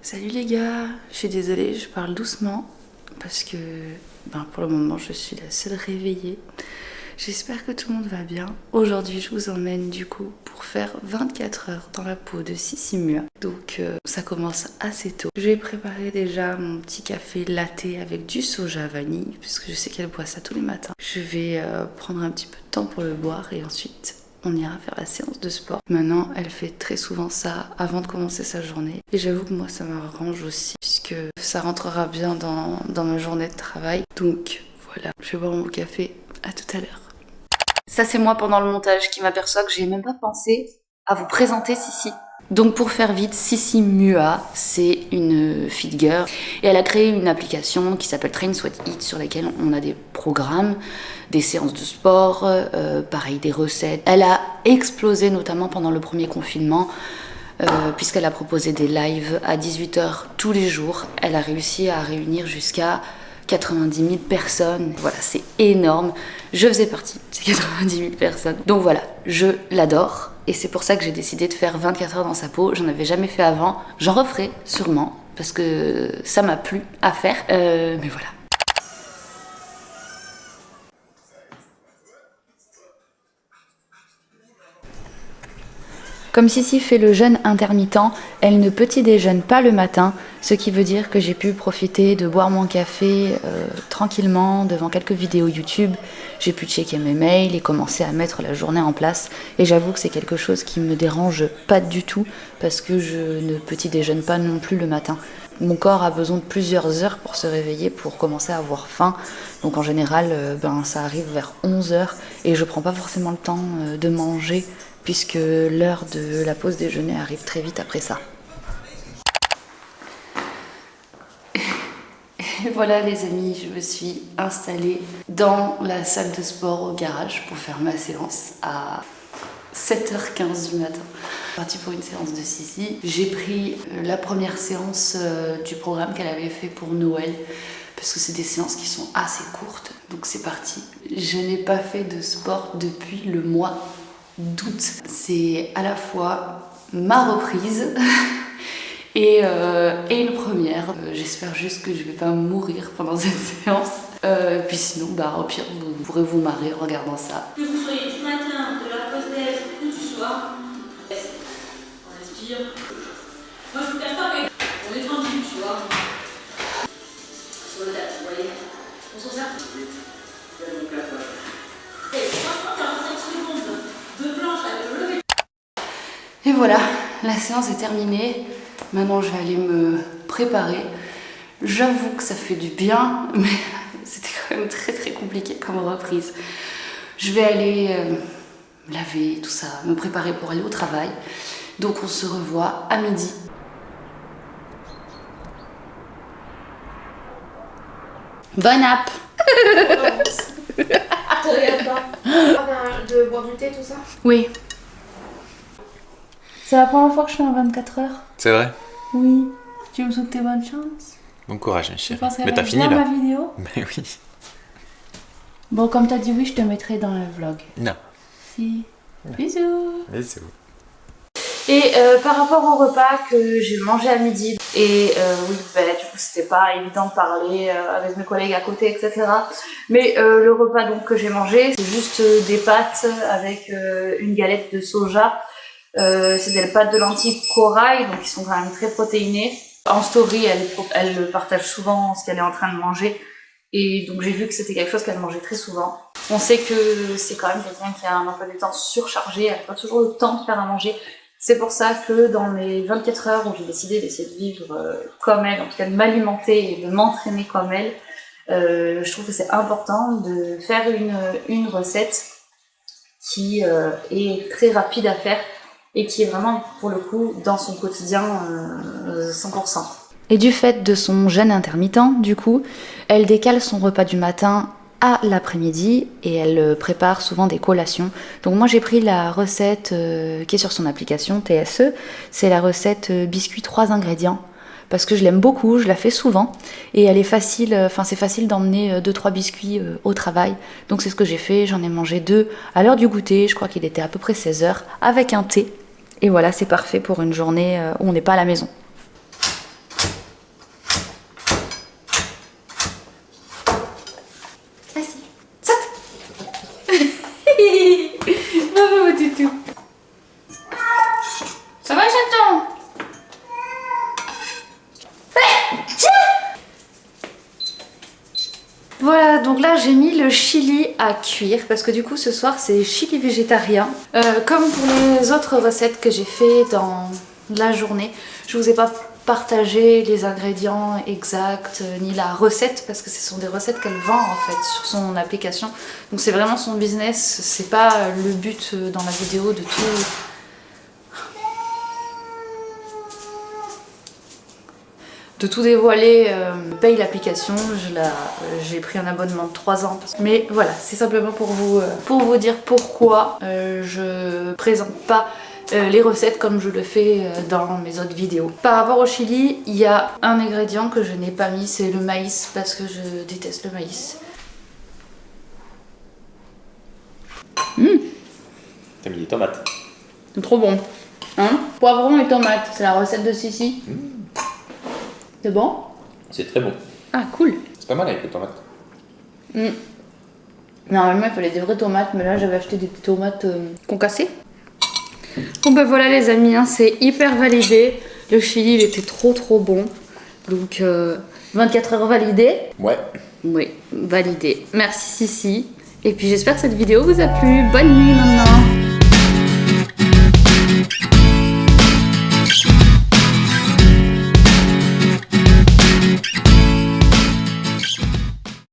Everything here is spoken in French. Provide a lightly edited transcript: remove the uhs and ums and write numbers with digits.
Salut les gars, je suis désolée, je parle doucement parce que pour le moment je suis la seule réveillée. J'espère que tout le monde va bien. Aujourd'hui je vous emmène du coup pour faire 24 heures dans la peau de Sissi Mua. Donc ça commence assez tôt. Je vais préparer déjà mon petit café latte avec du soja vanille puisque je sais qu'elle boit ça tous les matins. Je vais prendre un petit peu de temps pour le boire et ensuite on ira faire la séance de sport. Maintenant, elle fait très souvent ça avant de commencer sa journée. Et j'avoue que moi, ça m'arrange aussi, puisque ça rentrera bien dans ma journée de travail. Donc voilà, je vais boire mon café. À tout à l'heure. Ça, c'est moi pendant le montage qui m'aperçoit que j'ai même pas pensé à vous présenter Sissi. Donc pour faire vite, Sissi Mua, c'est une fit girl et elle a créé une application qui s'appelle Train Sweat Eat sur laquelle on a des programmes, des séances de sport, pareil des recettes. Elle a explosé notamment pendant le premier confinement puisqu'elle a proposé des lives à 18h tous les jours. Elle a réussi à réunir jusqu'à 90 000 personnes. Voilà, c'est énorme. Je faisais partie de ces 90 000 personnes. Donc voilà, je l'adore. Et c'est pour ça que j'ai décidé de faire 24 heures dans sa peau. J'en avais jamais fait avant. J'en referai sûrement, parce que ça m'a plu à faire. Mais voilà. Comme Sissi fait le jeûne intermittent, elle ne petit déjeune pas le matin, ce qui veut dire que j'ai pu profiter de boire mon café tranquillement devant quelques vidéos YouTube. J'ai pu checker mes mails et commencer à mettre la journée en place. Et j'avoue que c'est quelque chose qui me dérange pas du tout parce que je ne petit déjeune pas non plus le matin. Mon corps a besoin de plusieurs heures pour se réveiller, pour commencer à avoir faim. Donc en général, ça arrive vers 11h et je prends pas forcément le temps de manger puisque l'heure de la pause déjeuner arrive très vite après ça. Et voilà les amis, je me suis installée dans la salle de sport au garage pour faire ma séance à 7h15 du matin. Partie pour une séance de Sissi. J'ai pris la première séance du programme qu'elle avait fait pour Noël parce que c'est des séances qui sont assez courtes. Donc c'est parti. Je n'ai pas fait de sport depuis le mois d'août. C'est à la fois ma reprise et une première. J'espère juste que je vais pas mourir pendant cette séance. Puis sinon, au pire, vous pourrez vous marrer en regardant ça. Que vous soyez du matin, de la pause déj ou du soir, on respire. Moi je vous cache pas qu'on est tranquille, tu vois. Sur le tapis, vous voyez. On s'en sert. Et franchement, 45 secondes de planche avec le lever. Et voilà, la séance est terminée. Maintenant, je vais aller me préparer. J'avoue que ça fait du bien, mais c'était quand même très très compliqué comme reprise. Je vais aller me laver, tout ça, me préparer pour aller au travail. Donc on se revoit à midi. Bonne app. Tu regardes pas de boire du thé, tout ça? Oui. C'est la première fois que je fais un 24 heures. C'est vrai? Oui. Tu me souhaites bonne chance? Bon courage, ma chérie. Mais t'as fini bien là? ma vidéo? Mais oui. Bon, comme t'as dit oui, je te mettrai dans le vlog. Non. Si. Bisous. Bisous. Et par rapport au repas que j'ai mangé à midi, et oui, du coup c'était pas évident de parler avec mes collègues à côté, etc. Mais le repas donc que j'ai mangé, c'est juste des pâtes avec une galette de soja. C'est des pâtes de lentilles corail, donc qui sont quand même très protéinées. En story, elle partage souvent ce qu'elle est en train de manger. Et donc j'ai vu que c'était quelque chose qu'elle mangeait très souvent. On sait que c'est quand même quelqu'un qui a un emploi du temps surchargé, elle n'a pas toujours le temps de faire à manger. C'est pour ça que dans mes 24 heures où j'ai décidé d'essayer de vivre comme elle, en tout cas de m'alimenter et de m'entraîner comme elle, je trouve que c'est important de faire une recette qui est très rapide à faire et qui est vraiment, pour le coup, dans son quotidien 100%. Et du fait de son jeûne intermittent, du coup, elle décale son repas du matin à l'après-midi et elle prépare souvent des collations. Donc moi j'ai pris la recette qui est sur son application TSE, c'est la recette biscuit 3 ingrédients parce que je l'aime beaucoup, je la fais souvent et elle est facile, c'est facile d'emmener 2-3 biscuits au travail. Donc c'est ce que j'ai fait, j'en ai mangé 2 à l'heure du goûter, je crois qu'il était à peu près 16h avec un thé. Et voilà, c'est parfait pour une journée où on n'est pas à la maison. du tout. Ça va, chaton? Voilà, donc là j'ai mis le chili à cuire parce que du coup ce soir c'est chili végétarien. Comme pour les autres recettes que j'ai fait dans la journée, je vous ai pas partagé les ingrédients exacts ni la recette parce que ce sont des recettes qu'elle vend en fait sur son application. Donc c'est vraiment son business, c'est pas le but dans la vidéo de tout dévoiler. Je paye l'application, j'ai pris un abonnement de 3 ans. Mais voilà, c'est simplement pour vous dire pourquoi je présente pas les recettes comme je le fais dans mes autres vidéos. Par rapport au chili, il y a un ingrédient que je n'ai pas mis, c'est le maïs parce que je déteste le maïs. T'as mis des tomates. C'est trop bon. Hein? Poivron et tomates, c'est la recette de Sissi. C'est bon? C'est très bon. Ah cool. C'est pas mal avec les tomates. Normalement il fallait des vraies tomates, mais là j'avais acheté des tomates concassées. Bon ben voilà les amis, hein, c'est hyper validé. Le chili il était trop bon. Donc 24 heures validé. Ouais. Oui, validé. Merci Sissi. Et puis j'espère que cette vidéo vous a plu. Bonne nuit maintenant.